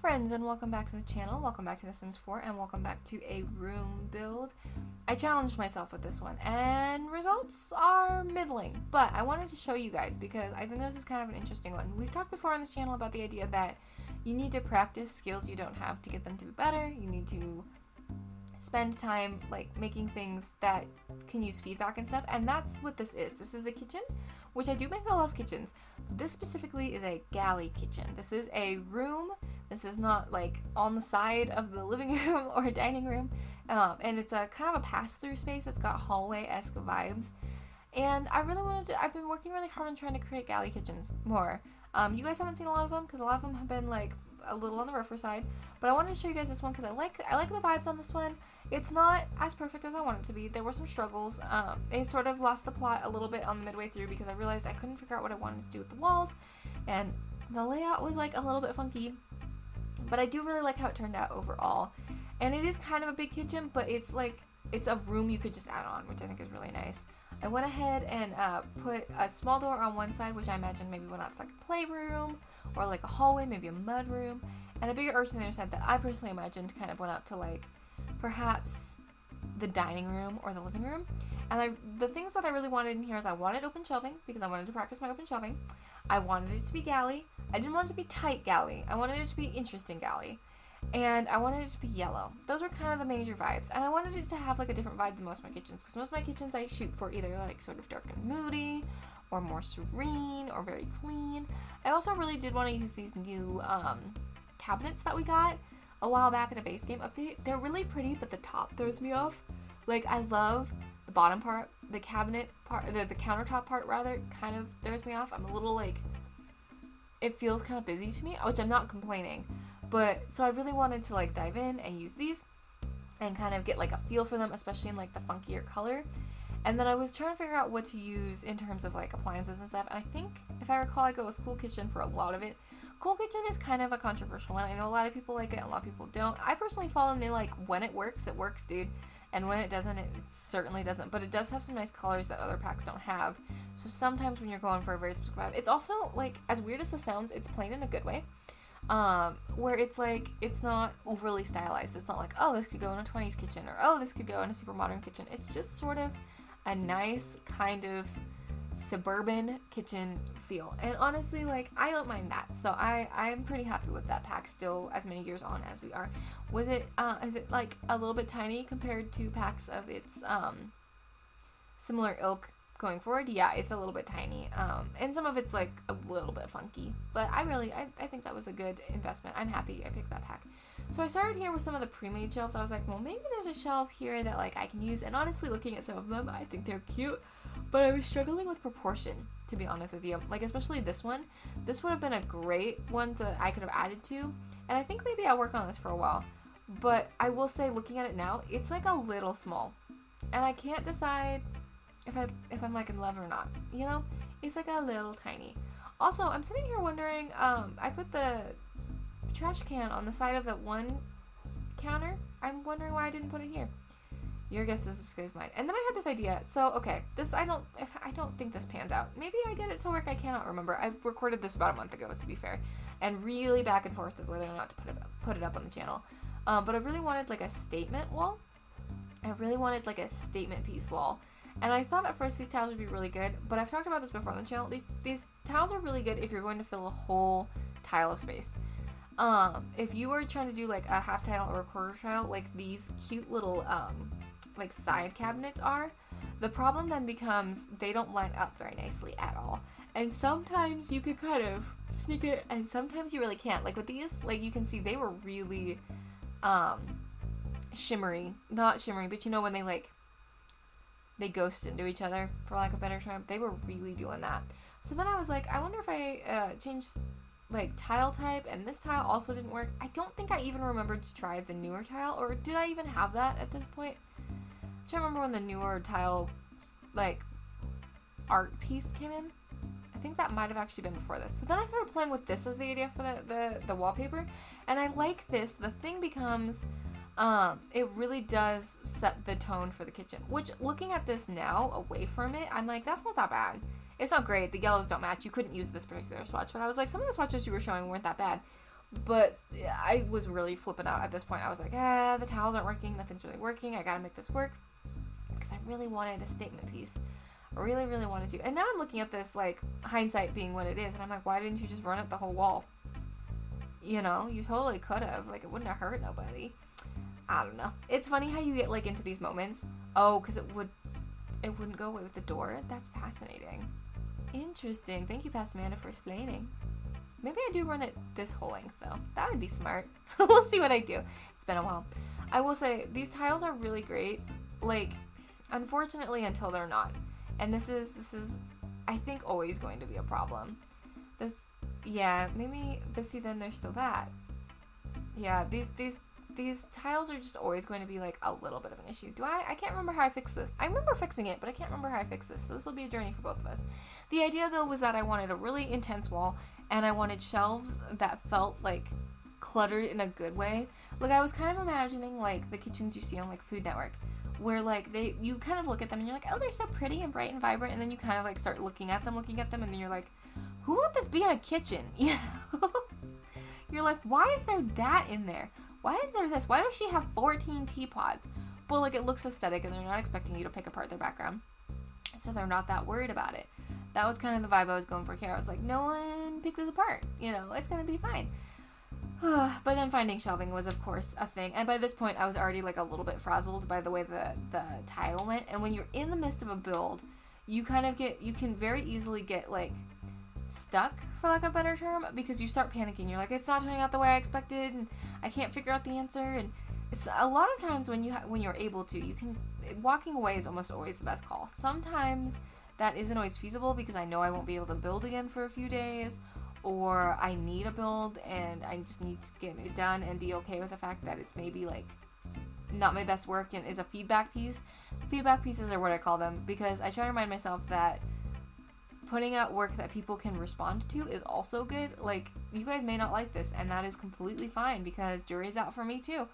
friends, and welcome back to the channel. Welcome back to The Sims 4, and welcome back to a room build. I challenged myself with this one, and results are middling, but I wanted to show you guys because I think this is kind of an interesting one. We've talked before on this channel about the idea that you need to practice skills you don't have to get them to be better. You need to spend time like making things that can use feedback and stuff, and that's what this is. This is a kitchen, which I do make a lot of kitchens. This specifically is a galley kitchen. This is a room. This is not like on the side of the living room or dining room, and it's a kind of a pass-through space. It's got hallway-esque vibes, and I've been working really hard on trying to create galley kitchens more. You guys haven't seen a lot of them because a lot of them have been like a little on the rougher side, but I wanted to show you guys this one because I like the vibes on this one. It's not as perfect as I want it to be. There were some struggles. I sort of lost the plot a little bit on the midway through because I realized I couldn't figure out what I wanted to do with the walls, and the layout was like a little bit funky, but I do really like how it turned out overall. And it is kind of a big kitchen, but it's a room you could just add on, which I think is really nice. I went ahead and put a small door on one side, which I imagine maybe went out to like a playroom or like a hallway, maybe a mud room, and a bigger arch on the other side that I personally imagined kind of went out to like perhaps the dining room or the living room. And the things that I really wanted in here is I wanted open shelving because I wanted to practice my open shelving. I wanted it to be galley. I didn't want it to be tight galley. I wanted it to be interesting galley. And I wanted it to be yellow. Those were kind of the major vibes. And I wanted it to have like a different vibe than most of my kitchens, because most of my kitchens I shoot for either like sort of dark and moody or more serene or very clean. I also really did want to use these new cabinets that we got a while back in a base game update. They're really pretty, but the top throws me off. Like, I love the bottom part, the cabinet part, the countertop part rather, kind of throws me off. I'm a little like, it feels kind of busy to me, which I'm not complaining. But, so I really wanted to like dive in and use these and kind of get like a feel for them, especially in like the funkier color. And then I was trying to figure out what to use in terms of like appliances and stuff. And I think, if I recall, I go with Cool Kitchen for a lot of it. Cool Kitchen is kind of a controversial one. I know a lot of people like it, a lot of people don't. I personally fall in the like, when it works, dude. And when it doesn't, it certainly doesn't. But it does have some nice colors that other packs don't have. So sometimes when you're going for a very specific vibe, it's also like, as weird as this sounds, it's plain in a good way. Where it's like, it's not overly stylized. It's not like, oh, this could go in a 20s kitchen, or oh, this could go in a super modern kitchen. It's just sort of a nice kind of suburban kitchen feel. And honestly, like, I don't mind that. So I'm pretty happy with that pack still as many years on as we are. Is it like a little bit tiny compared to packs of its similar ilk going forward? Yeah, it's a little bit tiny. And some of it's like a little bit funky, but I think that was a good investment. I'm happy I picked that pack. So I started here with some of the pre-made shelves. I was like, well, maybe there's a shelf here that like I can use. And honestly, looking at some of them, I think they're cute, but I was struggling with proportion, to be honest with you. Like, especially this one. This would have been a great one that I could have added to. And I think maybe I'll work on this for a while. But I will say, looking at it now, it's like a little small. And I can't decide if I'm like in love or not, you know? It's like a little tiny. Also, I'm sitting here wondering, I put the trash can on the side of that one counter. I'm wondering why I didn't put it here. Your guess is as good as mine. And then I had this idea. So, okay, I don't think this pans out. Maybe I get it to work. I cannot remember. I recorded this about a month ago, to be fair, and really back and forth with whether or not to put it up on the channel. But I really wanted like a statement wall. I really wanted like a statement piece wall. And I thought at first these tiles would be really good, but I've talked about this before on the channel. These tiles are really good if you're going to fill a whole tile of space. If you were trying to do like a half tile or a quarter tile, like these cute little like side cabinets are, the problem then becomes they don't line up very nicely at all. And sometimes you can kind of sneak it, and sometimes you really can't. Like with these, like you can see they were really shimmery. Not shimmery, but you know when they ghost into each other, for lack of a better term. They were really doing that. So then I was like, I wonder if I changed like tile type, and this tile also didn't work. I don't think I even remembered to try the newer tile, or did I even have that at this point? I'm trying to remember when the newer tile like art piece came in. I think that might have actually been before this. So then I started playing with this as the idea for the wallpaper, and I like this. The thing becomes it really does set the tone for the kitchen, which looking at this now away from it, I'm like, that's not that bad. It's not great. The yellows don't match. You couldn't use this particular swatch, but I was like, some of the swatches you were showing weren't that bad. But I was really flipping out at this point. I was like, the tiles aren't working. Nothing's really working. I gotta make this work. Because I really wanted a statement piece. I really, really wanted to. And now I'm looking at this, like, hindsight being what it is. And I'm like, why didn't you just run it the whole wall? You know, you totally could have. Like, it wouldn't have hurt nobody. I don't know. It's funny how you get, like, into these moments. Oh, because it wouldn't go away with the door. That's fascinating. Interesting. Thank you, Past Amanda, for explaining. Maybe I do run it this whole length, though. That would be smart. We'll see what I do. It's been a while. I will say, these tiles are really great. Like, unfortunately, until they're not. And this is, I think, always going to be a problem. Maybe, but see, then there's still that. Yeah, these tiles are just always going to be, like, a little bit of an issue. I can't remember how I fixed this. I remember fixing it, but I can't remember how I fixed this. So this will be a journey for both of us. The idea, though, was that I wanted a really intense wall, and I wanted shelves that felt, like, cluttered in a good way. Like, I was kind of imagining, like, the kitchens you see on, like, Food Network, where, like, you kind of look at them and you're like, oh, they're so pretty and bright and vibrant, and then you kind of, like, start looking at them, and then you're like, who let this be in a kitchen? You know? You're like, why is there that in there? Why is there this? Why does she have 14 teapots? But, like, it looks aesthetic, and they're not expecting you to pick apart their background, so they're not that worried about it. That was kind of the vibe I was going for here. I was like, no one pick this apart. You know, it's going to be fine. But then finding shelving was, of course, a thing. And by this point, I was already, like, a little bit frazzled by the way the tile went. And when you're in the midst of a build, you can very easily get, like, stuck, for lack of a better term, because you start panicking. You're like, it's not turning out the way I expected, and I can't figure out the answer. And it's a lot of times when you're able to, walking away is almost always the best call. Sometimes that isn't always feasible because I know I won't be able to build again for a few days, or I need a build and I just need to get it done and be okay with the fact that it's maybe, like, not my best work and is a feedback piece. Feedback pieces are what I call them, because I try to remind myself that putting out work that people can respond to is also good. Like, you guys may not like this, and that is completely fine, because jury's out for me too.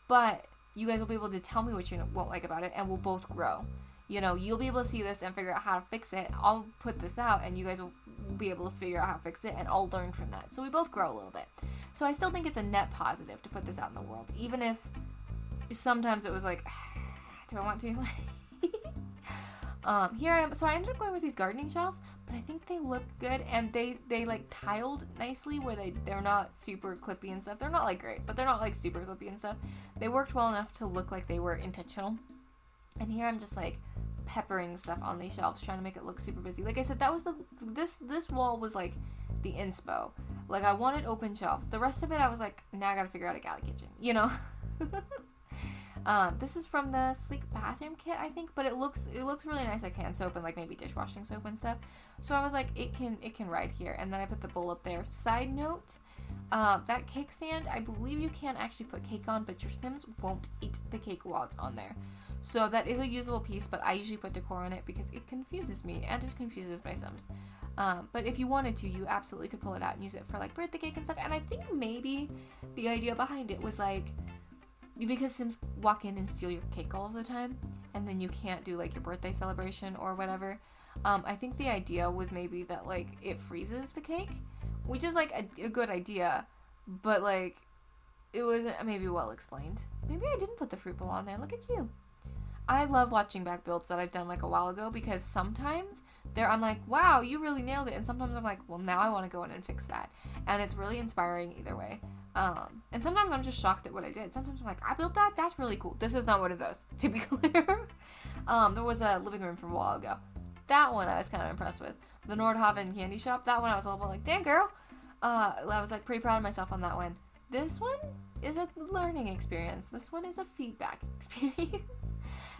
But you guys will be able to tell me what you won't like about it, and we'll both grow. You know, you'll be able to see this and figure out how to fix it. I'll put this out, and you guys will be able to figure out how to fix it, and I'll learn from that. So we both grow a little bit. So I still think it's a net positive to put this out in the world, even if sometimes it was like, do I want to? Here I am. So I ended up going with these gardening shelves, but I think they look good, and they like tiled nicely where they're not super clippy and stuff. They're not, like, great, but they're not, like, super clippy and stuff. They worked well enough to look like they were intentional. And here I'm just, like, peppering stuff on these shelves, trying to make it look super busy. Like I said, that was this wall was, like, the inspo. Like, I wanted open shelves. The rest of it, I was like, now I gotta figure out a galley kitchen, you know? This is from the Sleek Bathroom Kit, I think, but it looks really nice, like hand soap and, like, maybe dishwashing soap and stuff. So I was like, it can ride here. And then I put the bowl up there. Side note, that cake stand, I believe you can actually put cake on, but your Sims won't eat the cake while it's on there. So that is a usable piece, but I usually put decor on it because it confuses me and just confuses my Sims. But if you wanted to, you absolutely could pull it out and use it for, like, birthday cake and stuff. And I think maybe the idea behind it was, like, because Sims walk in and steal your cake all of the time, and then you can't do, like, your birthday celebration or whatever. I think the idea was maybe that, like, it freezes the cake, which is, like, a good idea, but, like, it wasn't maybe well explained. Maybe I didn't put the fruit bowl on there. Look at you. I love watching back builds that I've done, like, a while ago, because sometimes I'm like, wow, you really nailed it. And sometimes I'm like, well, now I want to go in and fix that. And it's really inspiring either way. And sometimes I'm just shocked at what I did. Sometimes I'm like, I built that? That's really cool. This is not one of those, to be clear. There was a living room from a while ago. That one I was kind of impressed with. The Nordhaven candy shop, that one I was a little bit like, damn, girl. I was, like, pretty proud of myself on that one. This one is a learning experience. This one is a feedback experience.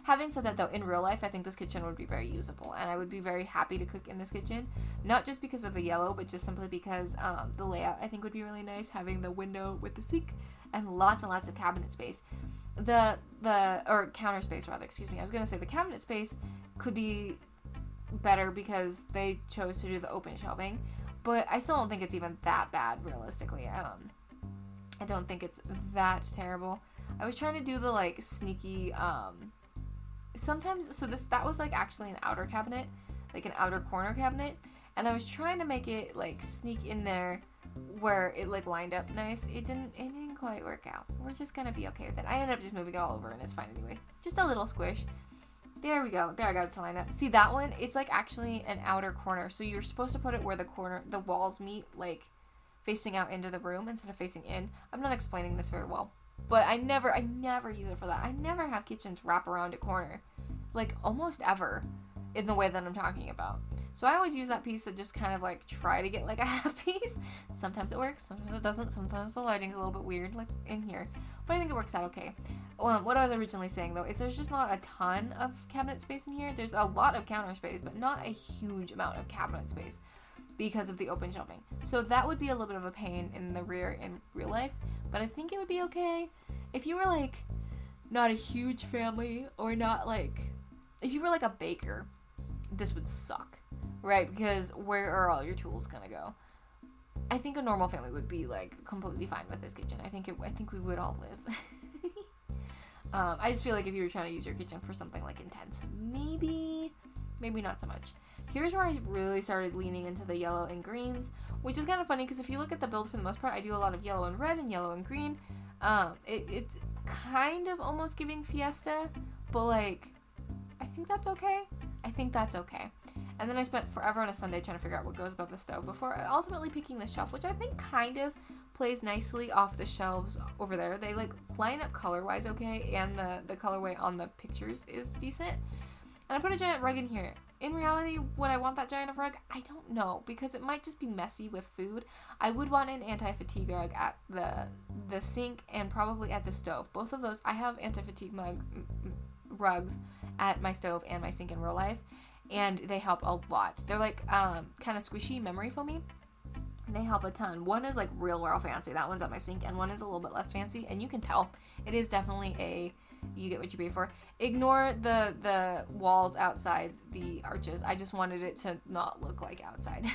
Having said that, though, in real life, I think this kitchen would be very usable, and I would be very happy to cook in this kitchen, not just because of the yellow, but just simply because the layout, I think, would be really nice, having the window with the sink and lots of cabinet space. Or counter space, rather, excuse me. I was going to say the cabinet space could be better because they chose to do the open shelving, but I still don't think it's even that bad, realistically. I don't think it's that terrible. I was trying to do the, like, sneaky, sometimes, so that was, like, actually an outer cabinet, like an outer corner cabinet, and I was trying to make it, like, sneak in there where it like lined up nice. It didn't quite work out. We're just gonna be okay with it. I ended up just moving it all over and it's fine anyway. Just a little squish. There we go. There, I got it to line up. See, that one, it's like actually an outer corner. So you're supposed to put it where the walls meet, like facing out into the room instead of facing in. I'm not explaining this very well, but I never use it for that. I never have kitchens wrap around a corner, like almost ever, in the way that I'm talking about. So I always use that piece to just kind of like try to get like a half piece. Sometimes it works, sometimes it doesn't. Sometimes the lighting's a little bit weird, like in here, but I think it works out okay. What I was originally saying though is there's just not a ton of cabinet space in here. There's a lot of counter space, but not a huge amount of cabinet space because of the open shelving. So that would be a little bit of a pain in the rear in real life, but I think it would be okay if you were like not a huge family, or not like, if you were like a baker, this would suck, right? Because where are all your tools gonna go? I think a normal family would be like completely fine with this kitchen. I think we would all live. I just feel like if you were trying to use your kitchen for something like intense, maybe not so much. Here's where I really started leaning into the yellow and greens, which is kind of funny because if you look at the build, for the most part, I do a lot of yellow and red and yellow and green. It's kind of almost giving Fiesta, but like, I think that's okay. And then I spent forever on a Sunday trying to figure out what goes above the stove before ultimately picking this shelf, which I think kind of plays nicely off the shelves over there. They like line up color-wise okay, and the colorway on the pictures is decent. And I put a giant rug in here. In reality, would I want that giant of rug? I don't know, because it might just be messy with food. I would want an anti-fatigue rug at the sink and probably at the stove. Both of those, I have anti-fatigue rugs at my stove and my sink in real life, and they help a lot. They're like kind of squishy, memory foamy. They help a ton. One is like real fancy. That one's at my sink, and one is a little bit less fancy, and you can tell it is definitely a you get what you pay for. Ignore the walls outside the arches. I just wanted it to not look like outside.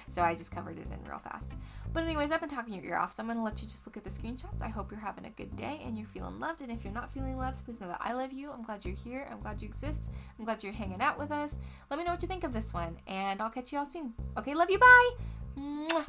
So I just covered it in real fast. But anyways, I've been talking your ear off, so I'm going to let you just look at the screenshots. I hope you're having a good day and you're feeling loved. And if you're not feeling loved, please know that I love you. I'm glad you're here. I'm glad you exist. I'm glad you're hanging out with us. Let me know what you think of this one, and I'll catch you all soon. Okay, love you. Bye. Mwah.